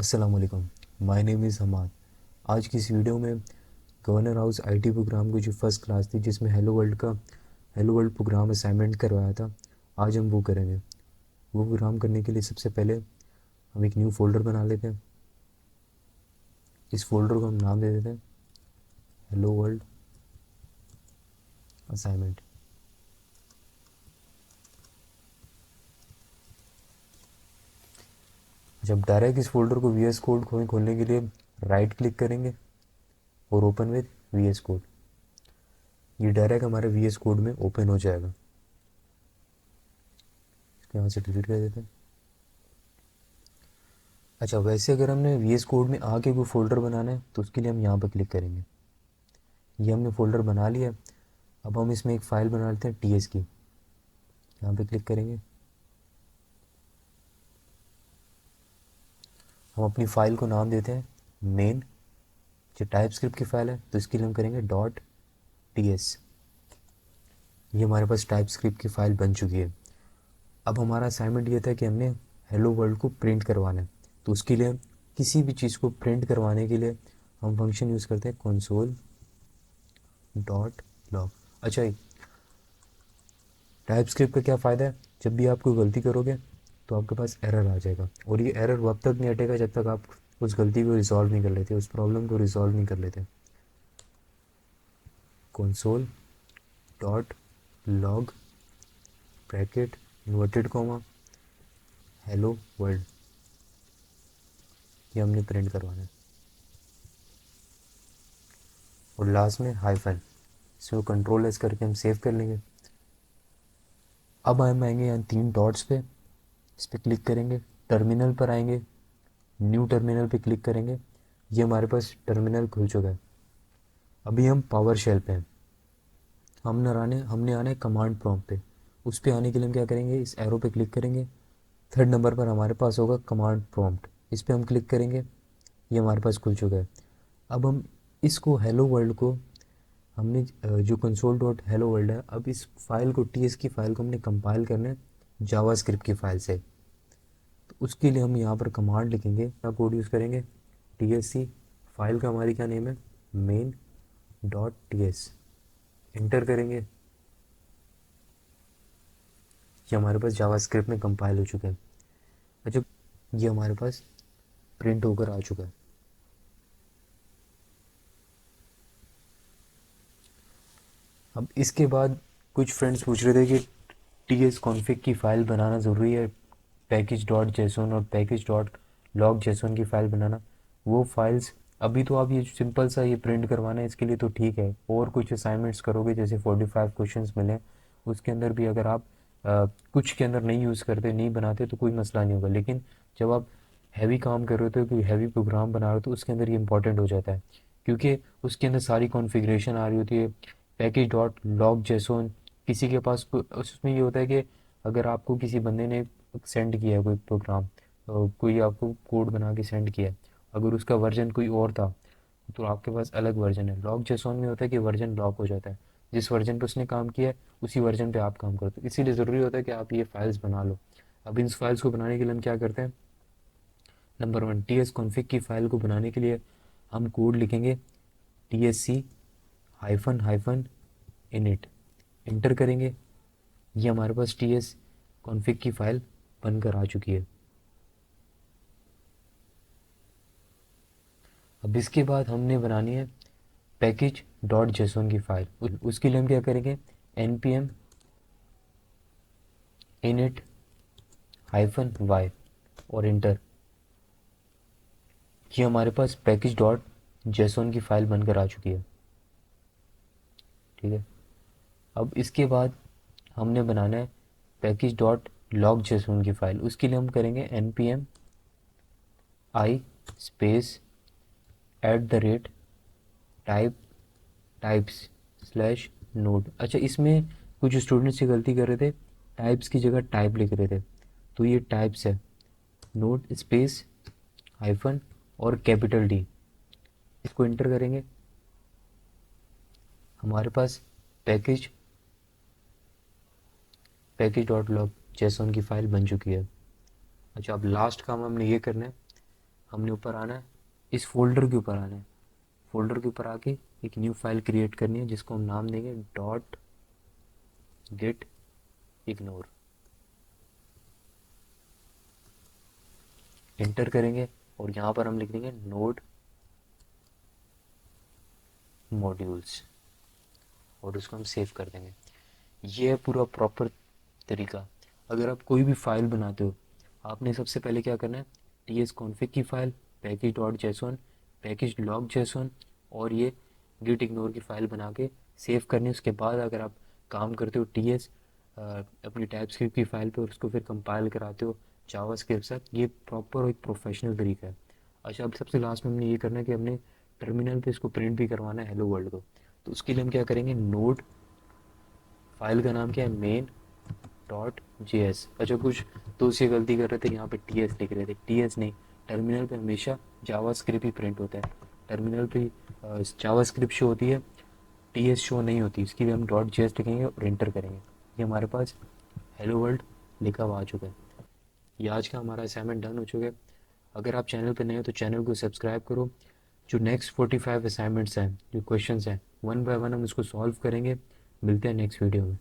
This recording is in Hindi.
अस्सलाम वालेकुम। My name is Hamad. आज की इस वीडियो में गवर्नर हाउस आईटी प्रोग्राम की जो फर्स्ट क्लास थी जिसमें हेलो वर्ल्ड प्रोग्राम असाइनमेंट करवाया था, आज हम वो करेंगे। वो प्रोग्राम करने के लिए सबसे पहले हम एक न्यू फोल्डर बना लेते हैं। इस फोल्डर को हम नाम दे देते हैं हेलो वर्ल्ड असाइनमेंट। जब डायरेक्ट इस फोल्डर को वी एस कोड खोलने के लिए राइट क्लिक करेंगे और open with V S code, ये डायरेक्ट हमारे वी एस कोड में ओपन हो जाएगा। इसको यहाँ से डिलीट कर देते हैं। अच्छा, वैसे अगर हमने वी एस कोड में आके कोई फ़ोल्डर बनाना है तो उसके लिए हम यहाँ पर क्लिक करेंगे। ये हमने फ़ोल्डर बना लिया। अब हम इसमें एक फ़ाइल बना लेते हैं टी एस की। यहाँ पे क्लिक करेंगे। हम अपनी फ़ाइल को नाम देते हैं मेन। जो टाइप स्क्रिप्ट की फ़ाइल है तो इसके लिए हम करेंगे डॉट टी एस। ये हमारे पास टाइप स्क्रिप्ट की फ़ाइल बन चुकी है। अब हमारा असाइनमेंट ये था कि हमने हेलो वर्ल्ड को प्रिंट करवाना है। तो उसके लिए किसी भी चीज़ को प्रिंट करवाने के लिए हम फंक्शन यूज़ करते हैं कंसोल डॉट लॉग। अच्छा, टाइप स्क्रिप्ट का क्या फ़ायदा है, जब भी आप कोई गलती करोगे तो आपके पास एरर आ जाएगा, और ये एरर वब तक नहीं हटेगा जब तक आप उस गलती को रिजॉल्व नहीं कर लेते, उस प्रॉब्लम को रिजॉल्व नहीं कर लेते। Console dot log bracket inverted comma hello world, ये हमने प्रिंट करवाना है। और लास्ट में हाइफन, इसमें कंट्रोल एस करके हम सेव कर लेंगे। अब हम आएंगे यहाँ तीन डॉट्स पे, इस पर क्लिक करेंगे, टर्मिनल पर आएंगे, न्यू टर्मिनल पे क्लिक करेंगे। ये हमारे पास टर्मिनल खुल चुका है। अभी हम पावर शेल पे हैं। हमने आना है कमांड प्रॉम्प्ट पे। उस पे आने के लिए हम क्या करेंगे, इस एरो पे क्लिक करेंगे। थर्ड नंबर पर हमारे पास होगा कमांड प्रॉम्प्ट, इस पे हम क्लिक करेंगे। ये हमारे पास खुल चुका है। अब हम इसको हेलो वर्ल्ड को हमने जो कंसोल डॉट हेलो वर्ल्ड है, अब इस फाइल को टी एस की फ़ाइल को हमने कंपाइल करना है जावा स्क्रिप्ट की फ़ाइल से। तो उसके लिए हम यहाँ पर कमांड लिखेंगे, क्या कोड यूज़ करेंगे, टी एस सी। फाइल का हमारी क्या नेम है, main dot T S. Inter करेंगे। ये हमारे पास जावा स्क्रिप्ट में कंपाइल हो चुका है। अच्छा, ये हमारे पास प्रिंट होकर आ चुका है। अब इसके बाद कुछ फ्रेंड्स पूछ रहे थे कि टी एस कॉन्फ़िग की फ़ाइल बनाना ज़रूरी है, पैकेज डॉट जेसन और पैकेज डॉट लॉग जेसन की फ़ाइल बनाना। वो फाइल्स अभी तो आप ये सिंपल सा ये प्रिंट करवाना है, इसके लिए तो ठीक है। और कुछ असाइनमेंट्स करोगे जैसे 45 क्वेश्चंस मिले, उसके अंदर भी अगर आप कुछ के अंदर नहीं यूज़ करते, नहीं बनाते, तो कोई मसला नहीं होगा। लेकिन जब आप हैवी काम कर रहे होते हो, कोई हैवी प्रोग्राम बना रहे हो, तो उसके अंदर ये इंपॉर्टेंट हो जाता है, क्योंकि उसके अंदर सारी कॉन्फ़िगरेशन आ रही होती है। पैकेज डॉट लॉग जेसन, किसी के पास उसमें ये होता है कि अगर आपको किसी बंदे ने सेंड किया है कोई प्रोग्राम, कोई आपको कोड बना के सेंड किया है, अगर उसका वर्जन कोई और था तो आपके पास अलग वर्जन है। लॉक जेसॉन में होता है कि वर्जन लॉक हो जाता है, जिस वर्जन पे उसने काम किया है उसी वर्जन पे आप काम करते हो। इसीलिए ज़रूरी होता है कि आप ये फाइल्स बना लो। अब इन फाइल्स को बनाने के लिए हम क्या करते हैं, number one, T S config की फ़ाइल को बनाने के लिए हम कोड लिखेंगे T S C hyphen hyphen init. Enter करेंगे। ये हमारे पास टी एस कॉन्फ़िग की फ़ाइल बनकर आ चुकी है। अब इसके बाद हमने बनानी है पैकेज डॉट जेसन की फ़ाइल। उसके लिए हम क्या करेंगे, N P M init hyphen Y और इंटर। ये हमारे पास पैकेज डॉट जेसन की फ़ाइल बनकर आ चुकी है। ठीक है। अब इसके बाद हमने बनाना है पैकेज डॉट लॉग जेसन की फ़ाइल। उसके लिए हम करेंगे N P M I space at the rate type types slash node. अच्छा, इसमें कुछ स्टूडेंट्स की गलती कर रहे थे, टाइप्स की जगह टाइप लिख रहे थे, तो ये टाइप्स है। नोड स्पेस हाइफन और कैपिटल डी, इसको इंटर करेंगे। हमारे पास package package dot lock JSON की फ़ाइल बन चुकी है। अच्छा, अब लास्ट काम हमने ये करना है, हमने ऊपर आना है, इस फोल्डर के ऊपर आना है, फोल्डर के ऊपर आके एक न्यू फाइल क्रिएट करनी है जिसको हम नाम देंगे डॉट गेट इग्नोर। एंटर करेंगे और यहाँ पर हम लिख देंगे नोड मॉड्यूल्स और उसको हम सेव कर देंगे। ये है पूरा प्रॉपर तरीका। अगर आप कोई भी फाइल बनाते हो, आपने सबसे पहले क्या करना है, टी एस कॉन्फ़िग की file, package dot JSON, package log JSON और ये गिट इग्नोर की फ़ाइल बना के सेव करनी है। उसके बाद अगर आप काम करते हो टी एस अपनी टाइपस्क्रिप्ट की फ़ाइल पे और उसको फिर कंपाइल कराते हो जावास्क्रिप्ट के साथ, ये प्रॉपर और एक प्रोफेशनल तरीका है। अच्छा, अब सबसे लास्ट में हमने ये करना है कि हमने टर्मिनल पे इसको प्रिंट भी करवाना है हेलो वर्ल्ड को। तो उसके लिए हम क्या करेंगे, नोड, फाइल का नाम क्या है, मेन डॉट जे एस। अच्छा, कुछ दोस्त ये गलती कर रहे थे, यहाँ पे टी एस लिख रहे थे, टी एस नहीं, टर्मिनल पे हमेशा जावा स्क्रिप्ट ही प्रिंट होता है। टर्मिनल पे जावा स्क्रिप्ट शो होती है, टी एस शो नहीं होती। इसके लिए हम डॉट जे एस लिखेंगे और एंटर करेंगे। ये हमारे पास हेलो वर्ल्ड लिखा हुआ आ चुका है। ये आज का हमारा असाइनमेंट डन हो चुका है। अगर आप चैनल पर नए हो तो चैनल को सब्सक्राइब करो। जो नेक्स्ट 45 असाइनमेंट्स हैं, जो क्वेश्चंस हैं, वन बाय वन हम उसको सॉल्व करेंगे। मिलते हैं नेक्स्ट वीडियो में।